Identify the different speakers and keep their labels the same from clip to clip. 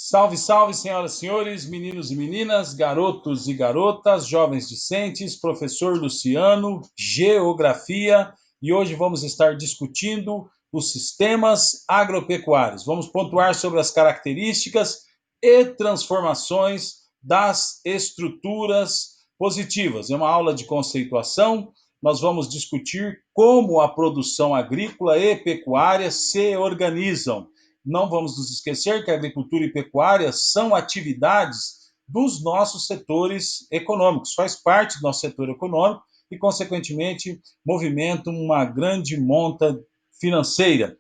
Speaker 1: Salve, salve, senhoras e senhores, meninos e meninas, garotos e garotas, jovens discentes, professor Luciano, Geografia, e hoje vamos estar discutindo os sistemas agropecuários. Vamos pontuar sobre as características e transformações das estruturas positivas. É uma aula de conceituação. Nós vamos discutir como a produção agrícola e pecuária se organizam. Não vamos nos esquecer que a agricultura e pecuária são atividades dos nossos setores econômicos, faz parte do nosso setor econômico e, consequentemente, movimentam uma grande monta financeira.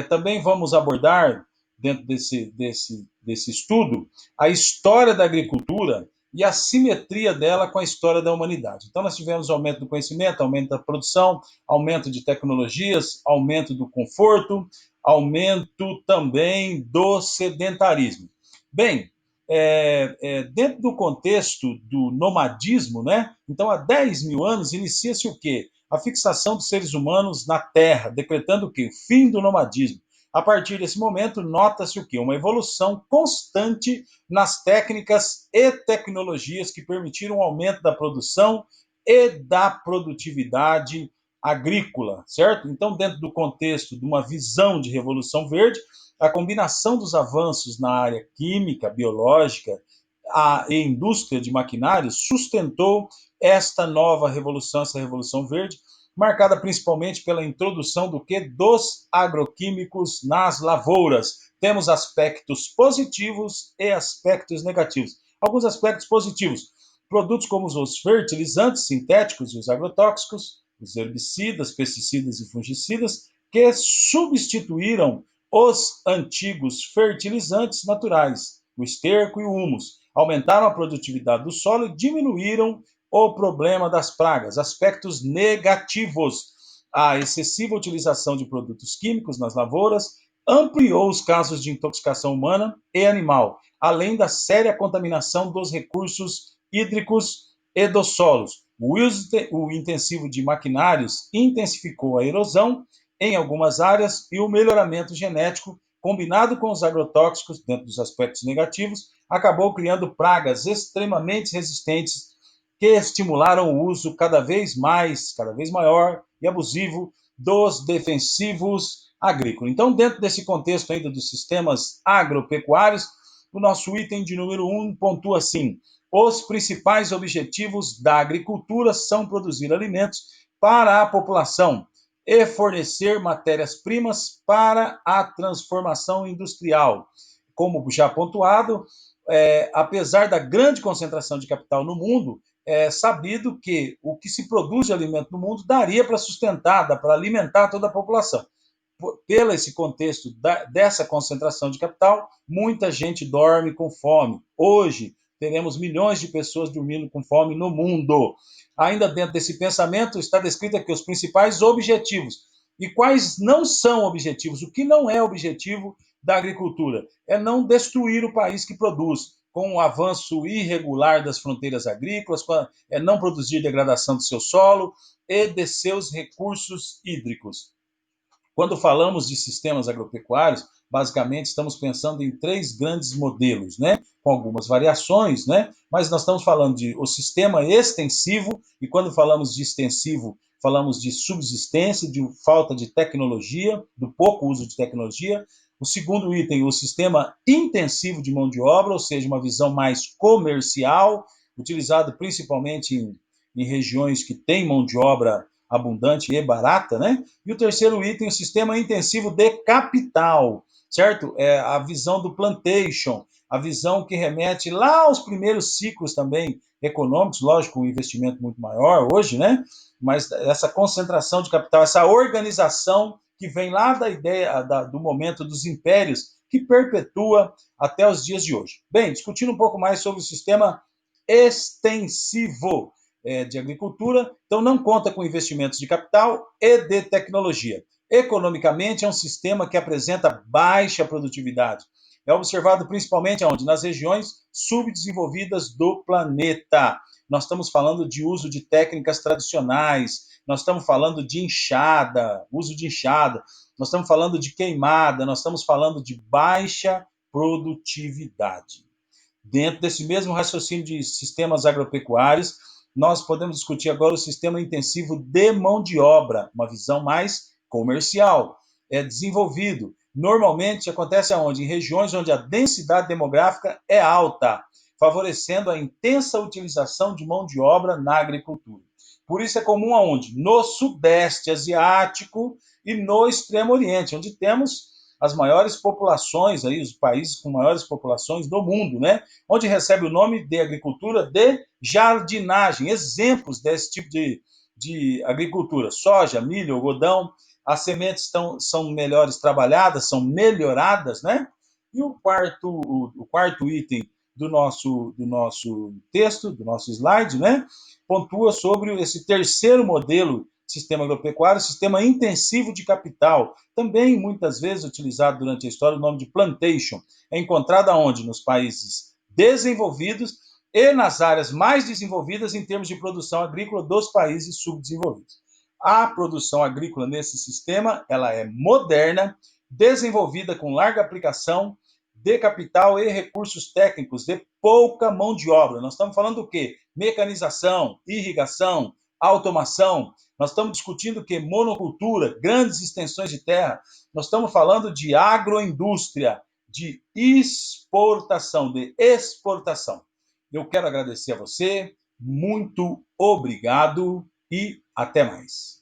Speaker 1: Também vamos abordar, dentro desse estudo, a história da agricultura e a simetria dela com a história da humanidade. Então, nós tivemos aumento do conhecimento, aumento da produção, aumento de tecnologias, aumento do conforto, aumento também do sedentarismo. Bem, dentro do contexto do nomadismo, né? Então, há 10 mil anos, inicia-se o quê? A fixação dos seres humanos na Terra, decretando o quê? O fim do nomadismo. A partir desse momento, nota-se o quê? Uma evolução constante nas técnicas e tecnologias que permitiram o aumento da produção e da produtividade agrícola, certo? Então, dentro do contexto de uma visão de revolução verde, a combinação dos avanços na área química, biológica e indústria de maquinários sustentou esta nova revolução, essa revolução verde, marcada principalmente pela introdução do que? Dos agroquímicos nas lavouras. Temos aspectos positivos e aspectos negativos. Alguns aspectos positivos: produtos como os fertilizantes sintéticos e os agrotóxicos, os herbicidas, pesticidas e fungicidas, que substituíram os antigos fertilizantes naturais, o esterco e o humus, aumentaram a produtividade do solo e diminuíram o problema das pragas. Aspectos negativos: a excessiva utilização de produtos químicos nas lavouras ampliou os casos de intoxicação humana e animal, além da séria contaminação dos recursos hídricos e dos solos. O intensivo de maquinários intensificou a erosão em algumas áreas e o melhoramento genético, combinado com os agrotóxicos, dentro dos aspectos negativos, acabou criando pragas extremamente resistentes que estimularam o uso cada vez maior e abusivo dos defensivos agrícolas. Então, dentro desse contexto ainda dos sistemas agropecuários, o nosso item de número 1 pontua assim: os principais objetivos da agricultura são produzir alimentos para a população e fornecer matérias-primas para a transformação industrial. Como já pontuado, apesar da grande concentração de capital no mundo, é sabido que o que se produz de alimento no mundo daria para sustentar, para alimentar toda a população. Pelo esse contexto dessa concentração de capital, muita gente dorme com fome. Hoje, teremos milhões de pessoas dormindo com fome no mundo. Ainda dentro desse pensamento, está descrito aqui os principais objetivos. E quais não são objetivos? O que não é objetivo da agricultura? É não destruir o país que produz, com o avanço irregular das fronteiras agrícolas, é não produzir degradação do seu solo e de seus recursos hídricos. Quando falamos de sistemas agropecuários, basicamente estamos pensando em três grandes modelos, né? Com algumas variações, né? Mas nós estamos falando de o sistema extensivo, e quando falamos de extensivo, falamos de subsistência, de falta de tecnologia, do pouco uso de tecnologia. O segundo item, o sistema intensivo de mão de obra, ou seja, uma visão mais comercial, utilizado principalmente em regiões que têm mão de obra abundante e barata, né? E o terceiro item, o sistema intensivo de capital, certo? É a visão do plantation, a visão que remete lá aos primeiros ciclos também econômicos, lógico, um investimento muito maior hoje, né? Mas essa concentração de capital, essa organização que vem lá da ideia do momento dos impérios, que perpetua até os dias de hoje. Bem, discutindo um pouco mais sobre o sistema extensivo de agricultura, então não conta com investimentos de capital e de tecnologia. Economicamente, é um sistema que apresenta baixa produtividade. É observado principalmente onde? Nas regiões subdesenvolvidas do planeta. Nós estamos falando de uso de técnicas tradicionais, nós estamos falando de enxada, uso de enxada, nós estamos falando de queimada, nós estamos falando de baixa produtividade. Dentro desse mesmo raciocínio de sistemas agropecuários, nós podemos discutir agora o sistema intensivo de mão de obra, uma visão mais comercial. É desenvolvido. Normalmente acontece aonde? Em regiões onde a densidade demográfica é alta, favorecendo a intensa utilização de mão de obra na agricultura. Por isso é comum aonde? No Sudeste Asiático e no Extremo Oriente, onde temos as maiores populações, aí, os países com maiores populações do mundo, né? Onde recebe o nome de agricultura de jardinagem. Exemplos desse tipo de agricultura: soja, milho, algodão. As sementes são melhores trabalhadas, são melhoradas, né? E o quarto item do nosso texto, do nosso slide, né? Pontua sobre esse terceiro modelo de sistema agropecuário, sistema intensivo de capital, também muitas vezes utilizado durante a história o nome de plantation. É encontrado aonde? Nos países desenvolvidos e nas áreas mais desenvolvidas em termos de produção agrícola dos países subdesenvolvidos. A produção agrícola nesse sistema, ela é moderna, desenvolvida com larga aplicação de capital e recursos técnicos, de pouca mão de obra. Nós estamos falando do quê? Mecanização, irrigação, automação. Nós estamos discutindo o quê? Monocultura, grandes extensões de terra. Nós estamos falando de agroindústria, de exportação, de exportação. Eu quero agradecer a você, muito obrigado e até mais.